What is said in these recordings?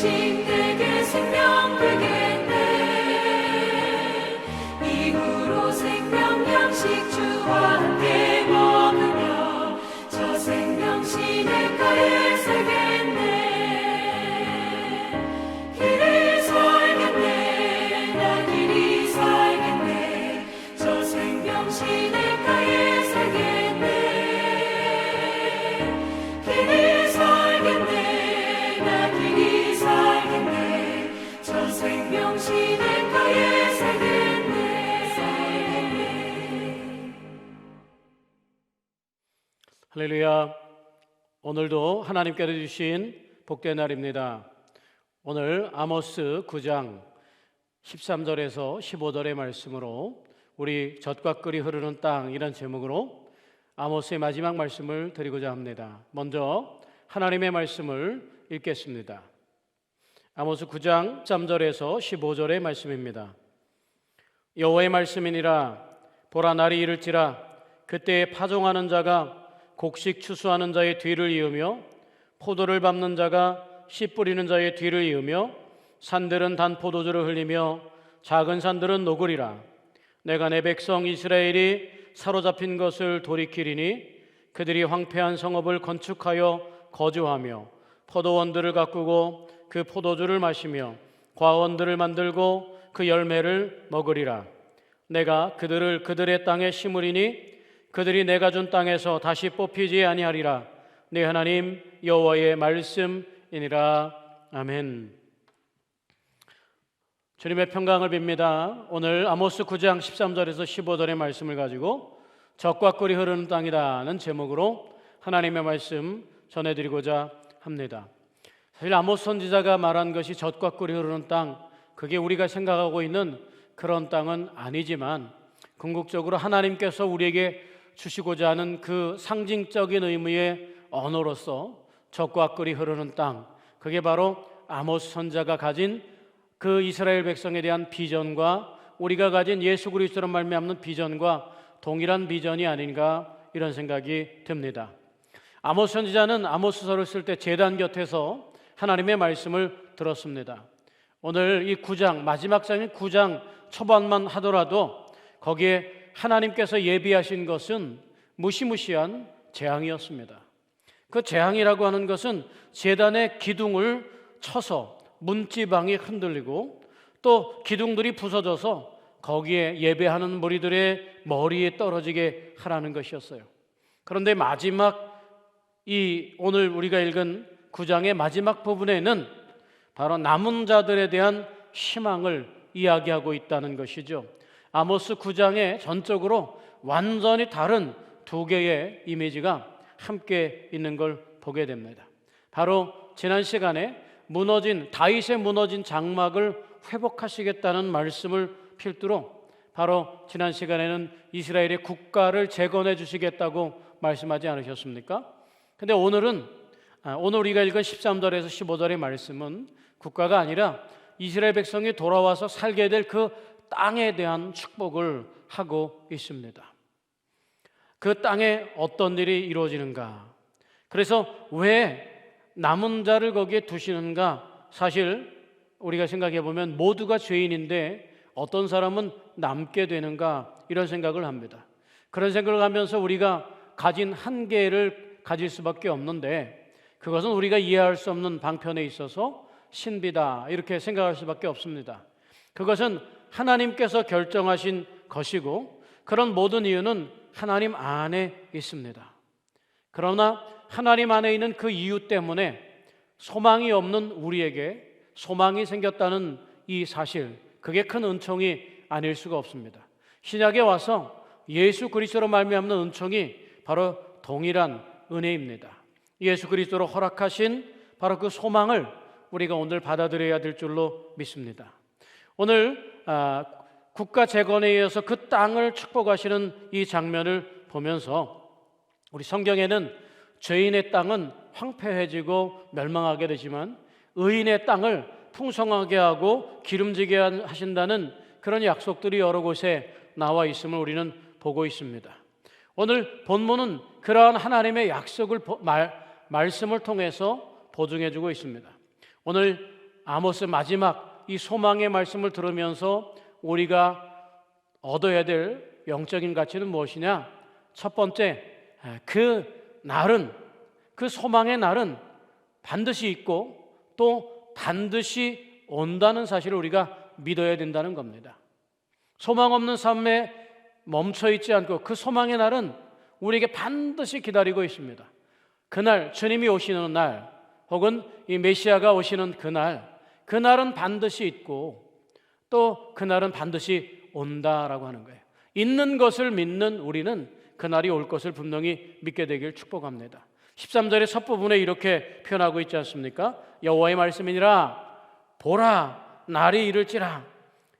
대신 내게 생명 되겠네. 이후로 생명 양식 주와 함께 먹으며 저 생명 시냇가에 살겠네. 길이 살겠네. 나 길이 살겠네. 저 생명 시냇가에 살겠네. 길이 살겠네. 나 길이 살겠네. 저 생명 시냇가에 살겠네. 할렐루야. 오늘도 하나님께서 주신 복된 날입니다. 오늘 아모스 9장 13절에서 15절의 말씀으로 우리 젖과 꿀이 흐르는 땅이란 제목으로 아모스의 마지막 말씀을 드리고자 합니다. 먼저 하나님의 말씀을 읽겠습니다. 아모스 9장 13절에서 15절의 말씀입니다. 여호와의 말씀이니라. 보라, 날이 이를지라. 그때에 파종하는 자가 곡식 추수하는 자의 뒤를 이으며 포도를 밟는 자가 씨 뿌리는 자의 뒤를 이으며 산들은 단 포도주를 흘리며 작은 산들은 녹으리라. 내가 내 백성 이스라엘이 사로잡힌 것을 돌이키리니 그들이 황폐한 성읍을 건축하여 거주하며 포도원들을 가꾸고 그 포도주를 마시며 과원들을 만들고 그 열매를 먹으리라. 내가 그들을 그들의 땅에 심으리니 그들이 내가 준 땅에서 다시 뽑히지 아니하리라. 네 하나님 여호와의 말씀이니라. 아멘. 주님의 평강을 빕니다. 오늘 아모스 9장 13절에서 15절의 말씀을 가지고 젖과 꿀이 흐르는 땅이다는 제목으로 하나님의 말씀 전해드리고자 합니다. 사실 아모스 선지자가 말한 것이 젖과 꿀이 흐르는 땅, 그게 우리가 생각하고 있는 그런 땅은 아니지만 궁극적으로 하나님께서 우리에게 주시고자 하는 그 상징적인 의미의 언어로서 젖과 꿀이 흐르는 땅, 그게 바로 아모스 선지자가 가진 그 이스라엘 백성에 대한 비전과 우리가 가진 예수 그리스도로 말미암는 비전과 동일한 비전이 아닌가, 이런 생각이 듭니다. 아모스 선지자는 아모스서를 쓸 때 제단 곁에서 하나님의 말씀을 들었습니다. 오늘 이 9장 마지막 장인 9장 초반만 하더라도 거기에 하나님께서 예비하신 것은 무시무시한 재앙이었습니다. 그 재앙이라고 하는 것은 제단의 기둥을 쳐서 문지방이 흔들리고 또 기둥들이 부서져서 거기에 예배하는 무리들의 머리에 떨어지게 하라는 것이었어요. 그런데 마지막 이 오늘 우리가 읽은 9장의 마지막 부분에는 바로 남은 자들에 대한 희망을 이야기하고 있다는 것이죠. 아모스 9장에 전적으로 완전히 다른 두 개의 이미지가 함께 있는 걸 보게 됩니다. 바로 지난 시간에 다윗의 무너진 장막을 회복하시겠다는 말씀을 필두로 바로 지난 시간에는 이스라엘의 국가를 재건해 주시겠다고 말씀하지 않으셨습니까? 근데 오늘 우리가 읽은 13절에서 15절의 말씀은 국가가 아니라 이스라엘 백성이 돌아와서 살게 될 그 땅에 대한 축복을 하고 있습니다. 그 땅에 어떤 일이 이루어지는가? 그래서 왜 남은 자를 거기에 두시는가? 사실 우리가 생각해 보면 모두가 죄인인데 어떤 사람은 남게 되는가? 이런 생각을 합니다. 그런 생각을 하면서 우리가 가진 한계를 가질 수밖에 없는데 그것은 우리가 이해할 수 없는 방편에 있어서 신비다, 이렇게 생각할 수밖에 없습니다. 그것은 하나님께서 결정하신 것이고 그런 모든 이유는 하나님 안에 있습니다. 그러나 하나님 안에 있는 그 이유 때문에 소망이 없는 우리에게 소망이 생겼다는 이 사실, 그게 큰 은총이 아닐 수가 없습니다. 신약에 와서 예수 그리스도로 말미암는 은총이 바로 동일한 은혜입니다. 예수 그리스도로 허락하신 바로 그 소망을 우리가 오늘 받아들여야 될 줄로 믿습니다. 오늘 국가 재건에 의해서 그 땅을 축복하시는 이 장면을 보면서 우리 성경에는 죄인의 땅은 황폐해지고 멸망하게 되지만 의인의 땅을 풍성하게 하고 기름지게 하신다는 그런 약속들이 여러 곳에 나와 있음을 우리는 보고 있습니다. 오늘 본문은 그러한 하나님의 약속을 말씀을 통해서 보증해 주고 있습니다. 오늘 아모스 마지막 이 소망의 말씀을 들으면서 우리가 얻어야 될 영적인 가치는 무엇이냐? 첫 번째, 그 날은, 그 소망의 날은 반드시 있고 또 반드시 온다는 사실을 우리가 믿어야 된다는 겁니다. 소망 없는 삶에 멈춰 있지 않고 그 소망의 날은 우리에게 반드시 기다리고 있습니다. 그날 주님이 오시는 날 혹은 이 메시아가 오시는 그날은 반드시 있고 또 그날은 반드시 온다라고 하는 거예요. 있는 것을 믿는 우리는 그날이 올 것을 분명히 믿게 되길 축복합니다. 13절의 첫부분에 이렇게 표현하고 있지 않습니까? 여호와의 말씀이니라 보라 날이 이를지라.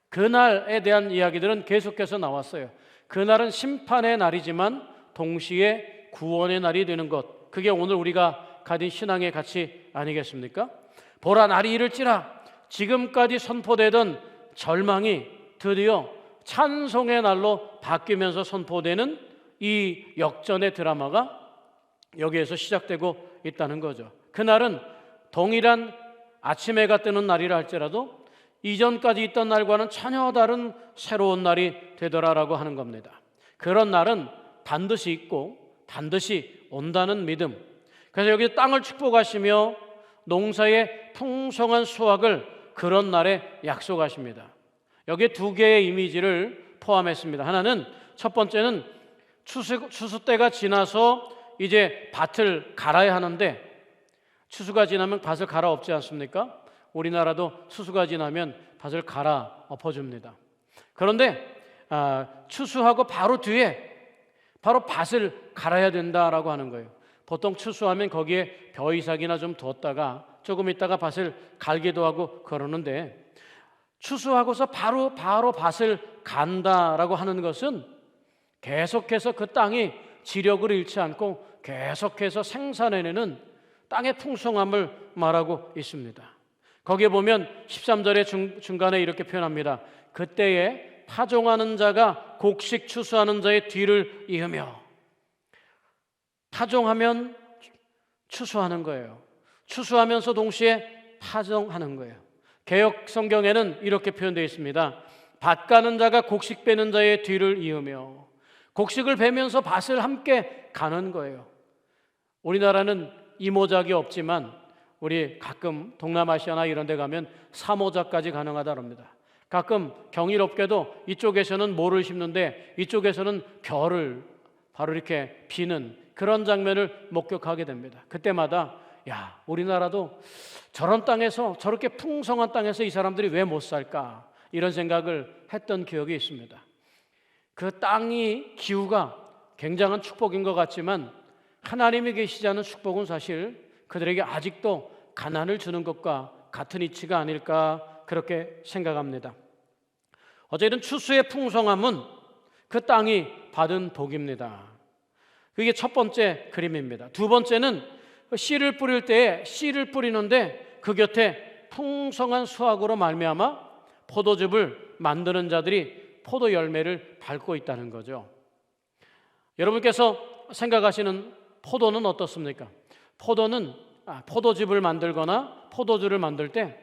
그날에 대한 이야기들은 계속해서 나왔어요. 그날은 심판의 날이지만 동시에 구원의 날이 되는 것, 그게 오늘 우리가 가진 신앙의 가치 아니겠습니까? 보라 날이 이를지라. 지금까지 선포되던 절망이 드디어 찬송의 날로 바뀌면서 선포되는 이 역전의 드라마가 여기에서 시작되고 있다는 거죠. 그날은 동일한 아침 해가 뜨는 날이라 할지라도 이전까지 있던 날과는 전혀 다른 새로운 날이 되더라라고 하는 겁니다. 그런 날은 반드시 있고 반드시 온다는 믿음. 그래서 여기 땅을 축복하시며 농사의 풍성한 수확을 그런 날에 약속하십니다. 여기에 두 개의 이미지를 포함했습니다. 하나는, 첫 번째는 추수 때가 지나서 이제 밭을 갈아야 하는데, 추수가 지나면 밭을 갈아 엎지 않습니까? 우리나라도 추수가 지나면 밭을 갈아 엎어줍니다. 그런데 추수하고 바로 뒤에 바로 밭을 갈아야 된다라고 하는 거예요. 보통 추수하면 거기에 벼이삭이나 좀 뒀다가 조금 있다가 밭을 갈기도 하고 그러는데, 추수하고서 바로 밭을 간다라고 하는 것은 계속해서 그 땅이 지력을 잃지 않고 계속해서 생산해내는 땅의 풍성함을 말하고 있습니다. 거기에 보면 13절의 중간에 이렇게 표현합니다. 그때에 파종하는 자가 곡식 추수하는 자의 뒤를 이으며. 파종하면 추수하는 거예요. 추수하면서 동시에 파종하는 거예요. 개역 성경에는 이렇게 표현되어 있습니다. 밭 가는 자가 곡식 베는 자의 뒤를 이으며. 곡식을 베면서 밭을 함께 가는 거예요. 우리나라는 이모작이 없지만 우리 가끔 동남아시아나 이런 데 가면 사모작까지 가능하다고 합니다. 가끔 경이롭게도 이쪽에서는 모를 심는데 이쪽에서는 벼를 바로 이렇게 비는 그런 장면을 목격하게 됩니다. 그때마다 야, 우리나라도 저런 땅에서, 저렇게 풍성한 땅에서 이 사람들이 왜 못 살까, 이런 생각을 했던 기억이 있습니다. 그 땅이, 기후가 굉장한 축복인 것 같지만 하나님이 계시지 않은 축복은 사실 그들에게 아직도 가난을 주는 것과 같은 이치가 아닐까, 그렇게 생각합니다. 어쨌든 추수의 풍성함은 그 땅이 받은 복입니다. 그게 첫 번째 그림입니다. 두 번째는 씨를 뿌릴 때에 씨를 뿌리는데 그 곁에 풍성한 수확으로 말미암아 포도즙을 만드는 자들이 포도 열매를 밟고 있다는 거죠. 여러분께서 생각하시는 포도는 어떻습니까? 포도는 포도즙을 만들거나 포도주를 만들 때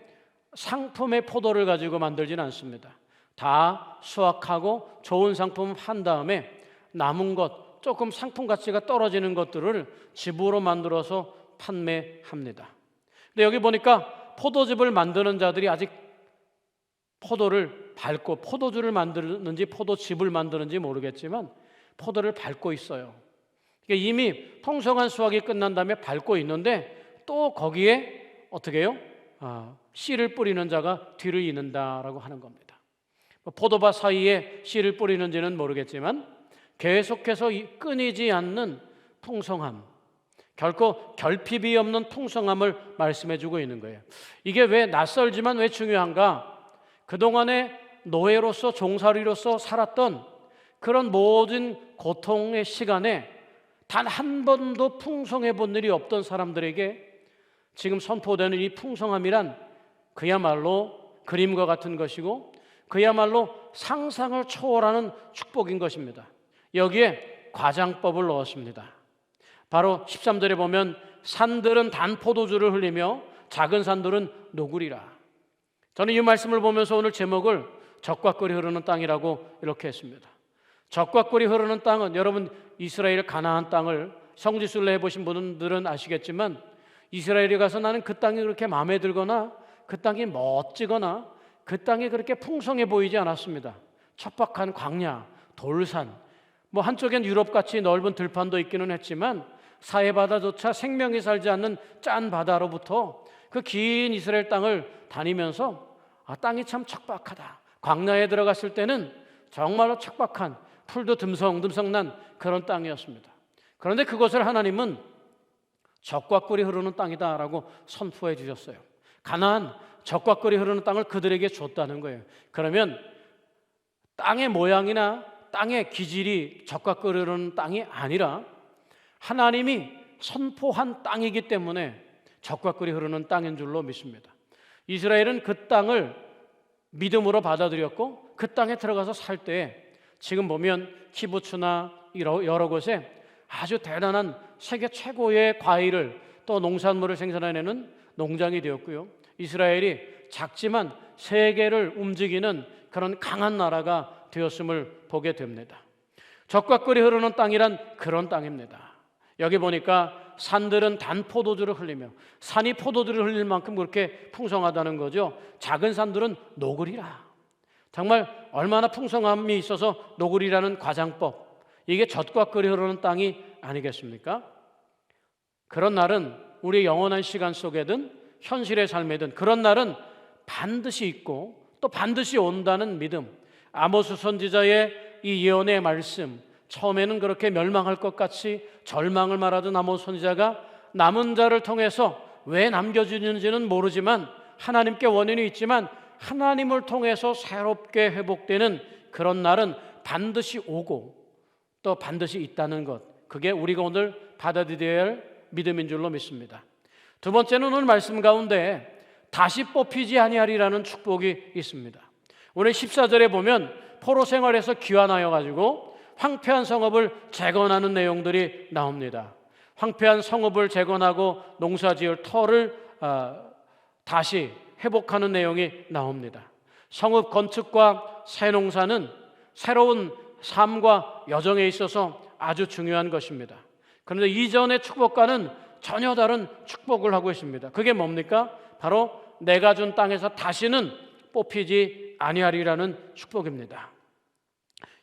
상품의 포도를 가지고 만들지는 않습니다. 다 수확하고 좋은 상품 한 다음에 남은 것, 조금 상품 가치가 떨어지는 것들을 즙으로 만들어서 판매합니다. 근데 여기 보니까 포도즙을 만드는 자들이 아직 포도를 밟고, 포도주를 만드는지 포도즙을 만드는지 모르겠지만 포도를 밟고 있어요. 그러니까 이미 풍성한 수확이 끝난 다음에 밟고 있는데 또 거기에 어떻게 해요? 씨를 뿌리는 자가 뒤를 잇는다라고 하는 겁니다. 포도밭 사이에 씨를 뿌리는지는 모르겠지만 계속해서 끊이지 않는 풍성함, 결코 결핍이 없는 풍성함을 말씀해주고 있는 거예요. 이게 왜 낯설지만 왜 중요한가? 그동안에 노예로서, 종살이로서 살았던 그런 모든 고통의 시간에 단 한 번도 풍성해 본 일이 없던 사람들에게 지금 선포되는 이 풍성함이란 그야말로 그림과 같은 것이고 그야말로 상상을 초월하는 축복인 것입니다. 여기에 과장법을 넣었습니다. 바로 13절에 보면 산들은 단 포도주를 흘리며 작은 산들은 노구리라. 저는 이 말씀을 보면서 오늘 제목을 젖과 꿀이 흐르는 땅이라고 이렇게 했습니다. 젖과 꿀이 흐르는 땅은, 여러분 이스라엘 가나안 땅을 성지순례 해보신 분들은 아시겠지만, 이스라엘에 가서 나는 그 땅이 그렇게 마음에 들거나 그 땅이 멋지거나 그 땅이 그렇게 풍성해 보이지 않았습니다. 척박한 광야, 돌산, 뭐 한쪽엔 유럽같이 넓은 들판도 있기는 했지만 사해바다조차 생명이 살지 않는 짠 바다로부터 그 긴 이스라엘 땅을 다니면서 땅이 참 척박하다. 광야에 들어갔을 때는 정말로 척박한, 풀도 듬성듬성난 그런 땅이었습니다. 그런데 그것을 하나님은 젖과 꿀이 흐르는 땅이다라고 선포해 주셨어요. 가나안, 젖과 꿀이 흐르는 땅을 그들에게 줬다는 거예요. 그러면 땅의 모양이나 땅의 기질이 젖과 꿀이 흐르는 땅이 아니라 하나님이 선포한 땅이기 때문에 젖과 꿀이 흐르는 땅인 줄로 믿습니다. 이스라엘은 그 땅을 믿음으로 받아들였고 그 땅에 들어가서 살 때 지금 보면 키부츠나 여러 곳에 아주 대단한 세계 최고의 과일을 또 농산물을 생산해내는 농장이 되었고요. 이스라엘이 작지만 세계를 움직이는 그런 강한 나라가 되었음을 보게 됩니다. 젖과 꿀이 흐르는 땅이란 그런 땅입니다. 여기 보니까 산들은 단 포도주를 흘리며, 산이 포도주를 흘릴 만큼 그렇게 풍성하다는 거죠. 작은 산들은 노그리라. 정말 얼마나 풍성함이 있어서 노그리라는 과장법, 이게 젖과 꿀이 흐르는 땅이 아니겠습니까? 그런 날은 우리의 영원한 시간 속에든 현실의 삶에든 그런 날은 반드시 있고 또 반드시 온다는 믿음. 아모스 선지자의 이 예언의 말씀, 처음에는 그렇게 멸망할 것 같이 절망을 말하던 아모스 선지자가 남은 자를 통해서 왜 남겨주는지는 모르지만 하나님께 원인이 있지만 하나님을 통해서 새롭게 회복되는 그런 날은 반드시 오고 또 반드시 있다는 것, 그게 우리가 오늘 받아들여야 할 믿음인 줄로 믿습니다. 두 번째는 오늘 말씀 가운데 다시 뽑히지 아니하리라는 축복이 있습니다. 오늘 14절에 보면 포로 생활에서 귀환하여 가지고 황폐한 성읍을 재건하는 내용들이 나옵니다. 황폐한 성읍을 재건하고 농사지을 터를 다시 회복하는 내용이 나옵니다. 성읍 건축과 새농사는 새로운 삶과 여정에 있어서 아주 중요한 것입니다. 그런데 이전의 축복과는 전혀 다른 축복을 하고 있습니다. 그게 뭡니까? 바로 내가 준 땅에서 다시는 뽑히지 아니하리라는 축복입니다.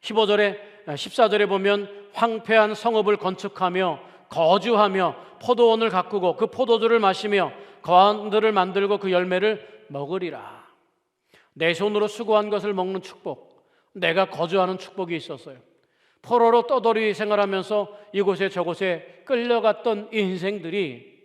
14절에 보면 황폐한 성읍을 건축하며 거주하며 포도원을 가꾸고 그 포도주를 마시며 거한들을 만들고 그 열매를 먹으리라. 내 손으로 수고한 것을 먹는 축복, 내가 거주하는 축복이 있었어요. 포로로 떠돌이 생활하면서 이곳에 저곳에 끌려갔던 인생들이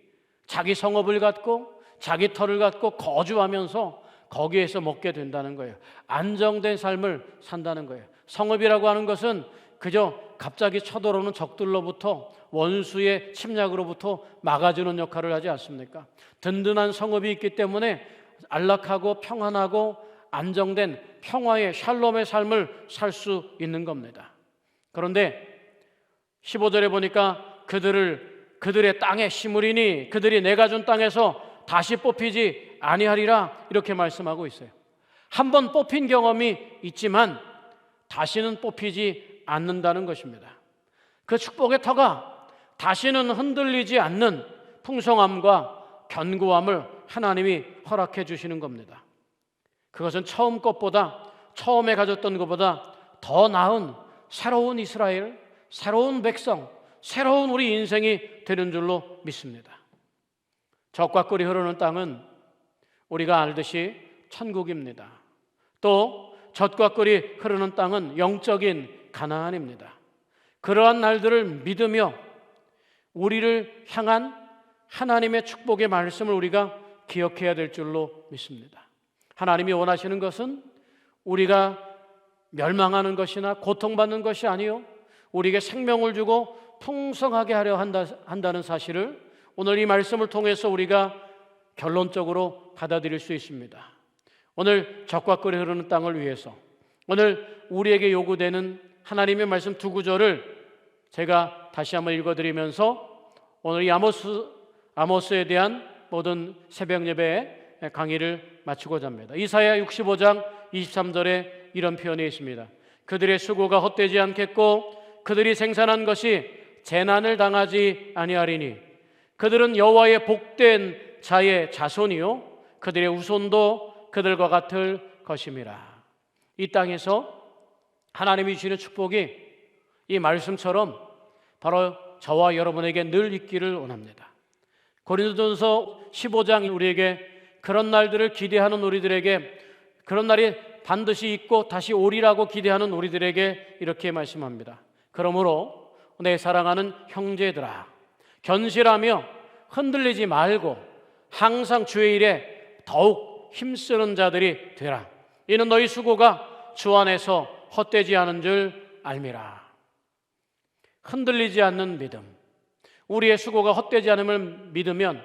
자기 성읍을 갖고 자기 터를 갖고 거주하면서 거기에서 먹게 된다는 거예요. 안정된 삶을 산다는 거예요. 성읍이라고 하는 것은 그저 갑자기 쳐들어오는 적들로부터, 원수의 침략으로부터 막아주는 역할을 하지 않습니까? 든든한 성읍이 있기 때문에 안락하고 평안하고 안정된 평화의 샬롬의 삶을 살 수 있는 겁니다. 그런데 15절에 보니까 그들의 땅에 심으리니 그들이 내가 준 땅에서 다시 뽑히지 아니하리라, 이렇게 말씀하고 있어요. 한번 뽑힌 경험이 있지만 다시는 뽑히지 않는다는 것입니다. 그 축복의 터가 다시는 흔들리지 않는 풍성함과 견고함을 하나님이 허락해 주시는 겁니다. 그것은 처음 것보다, 처음에 가졌던 것보다 더 나은 새로운 이스라엘, 새로운 백성, 새로운 우리 인생이 되는 줄로 믿습니다. 젖과 꿀이 흐르는 땅은 우리가 알듯이 천국입니다. 또 젖과 꿀이 흐르는 땅은 영적인 가나안입니다. 그러한 날들을 믿으며 우리를 향한 하나님의 축복의 말씀을 우리가 기억해야 될 줄로 믿습니다. 하나님이 원하시는 것은 우리가 멸망하는 것이나 고통받는 것이 아니요, 우리에게 생명을 주고 풍성하게 하려 한다는 사실을 오늘 이 말씀을 통해서 우리가 결론적으로 받아들일 수 있습니다. 오늘 젖과 꿀이 흐르는 땅을 위해서 오늘 우리에게 요구되는 하나님의 말씀 두 구절을 제가 다시 한번 읽어드리면서 오늘 이 아모스에 대한 모든 새벽 예배의 강의를 마치고자 합니다. 이사야 65장 23절에 이런 표현이 있습니다. 그들의 수고가 헛되지 않겠고 그들이 생산한 것이 재난을 당하지 아니하리니 그들은 여호와의 복된 자의 자손이요 그들의 후손도 그들과 같을 것임이라. 이 땅에서 하나님이 주시는 축복이 이 말씀처럼 바로 저와 여러분에게 늘 있기를 원합니다. 고린도전서 15장 우리에게 그런 날들을 기대하는 우리들에게 그런 날이 반드시 있고 다시 오리라고 기대하는 우리들에게 이렇게 말씀합니다. 그러므로 내 사랑하는 형제들아 견실하며 흔들리지 말고 항상 주의 일에 더욱 힘쓰는 자들이 되라. 이는 너희 수고가 주 안에서 헛되지 않은 줄 알미라. 흔들리지 않는 믿음, 우리의 수고가 헛되지 않음을 믿으면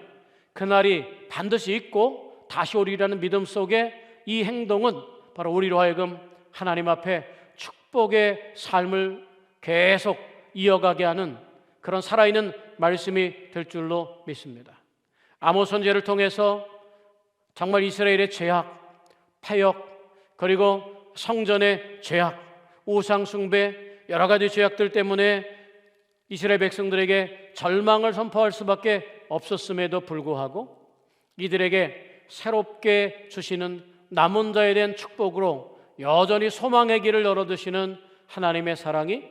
그날이 반드시 있고 다시 오리라는 믿음 속에 이 행동은 바로 우리로 하여금 하나님 앞에 축복의 삶을 계속 이어가게 하는 그런 살아있는 말씀이 될 줄로 믿습니다. 아모스 선지자를 통해서 정말 이스라엘의 죄악, 패역, 그리고 성전의 죄악, 우상 숭배, 여러 가지 죄악들 때문에 이스라엘 백성들에게 절망을 선포할 수밖에 없었음에도 불구하고 이들에게 새롭게 주시는 남은 자에 대한 축복으로 여전히 소망의 길을 열어두시는 하나님의 사랑이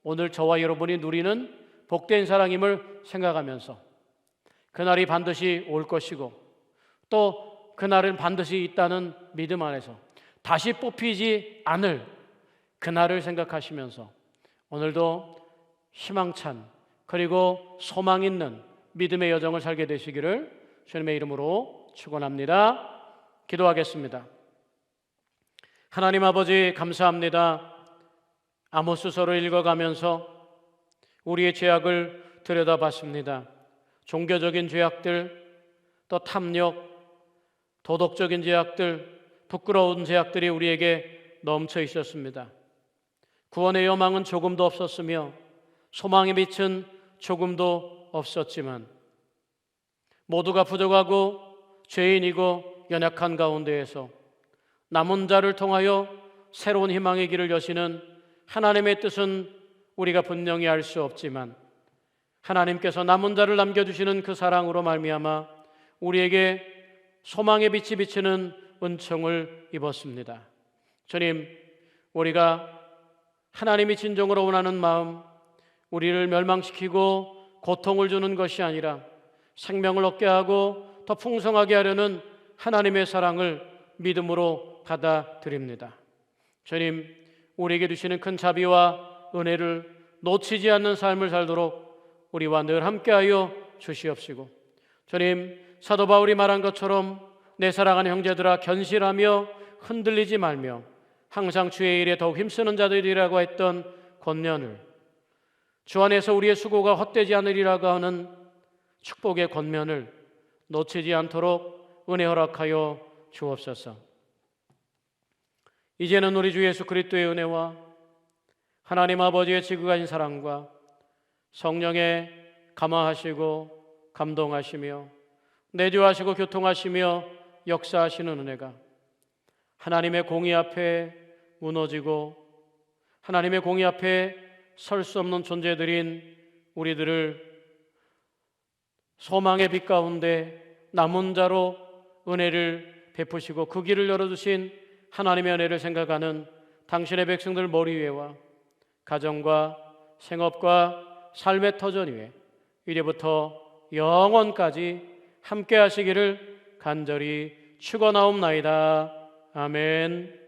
오늘 저와 여러분이 누리는 복된 사랑임을 생각하면서 그날이 반드시 올 것이고 또 그날은 반드시 있다는 믿음 안에서 다시 뽑히지 않을 그날을 생각하시면서 오늘도 희망찬 그리고 소망 있는 믿음의 여정을 살게 되시기를 주님의 이름으로 축원합니다. 기도하겠습니다. 하나님 아버지 감사합니다. 아모스서를 읽어가면서 우리의 죄악을 들여다봤습니다. 종교적인 죄악들, 또 탐욕, 도덕적인 죄악들, 부끄러운 죄악들이 우리에게 넘쳐 있었습니다. 구원의 여망은 조금도 없었으며 소망의 빛은 조금도 없었지만 모두가 부족하고 죄인이고 연약한 가운데에서 남은 자를 통하여 새로운 희망의 길을 여시는 하나님의 뜻은 우리가 분명히 알 수 없지만 하나님께서 남은 자를 남겨주시는 그 사랑으로 말미암아 우리에게 소망의 빛이 비치는 은총을 입었습니다. 주님, 우리가 하나님이 진정으로 원하는 마음, 우리를 멸망시키고 고통을 주는 것이 아니라 생명을 얻게 하고 더 풍성하게 하려는 하나님의 사랑을 믿음으로 받아들입니다. 주님, 우리에게 주시는 큰 자비와 은혜를 놓치지 않는 삶을 살도록 우리와 늘 함께하여 주시옵시고, 주님, 사도 바울이 말한 것처럼 내 사랑하는 형제들아 견실하며 흔들리지 말며 항상 주의 일에 더욱 힘쓰는 자들이라고 했던 권면을 주 안에서 우리의 수고가 헛되지 않으리라고 하는 축복의 권면을 놓치지 않도록 은혜 허락하여 주옵소서. 이제는 우리 주 예수 그리스도의 은혜와 하나님 아버지의 지극하신 사랑과 성령의 감화하시고 감동하시며 내주하시고 교통하시며 역사하시는 은혜가 하나님의 공의 앞에 무너지고 하나님의 공의 앞에 설 수 없는 존재들인 우리들을 소망의 빛 가운데 남은 자로 은혜를 베푸시고 그 길을 열어주신 하나님의 은혜를 생각하는 당신의 백성들 머리 위에와 가정과 생업과 삶의 터전 위에 이제부터 영원까지 함께 하시기를 간절히 축원하옵나이다. 아멘.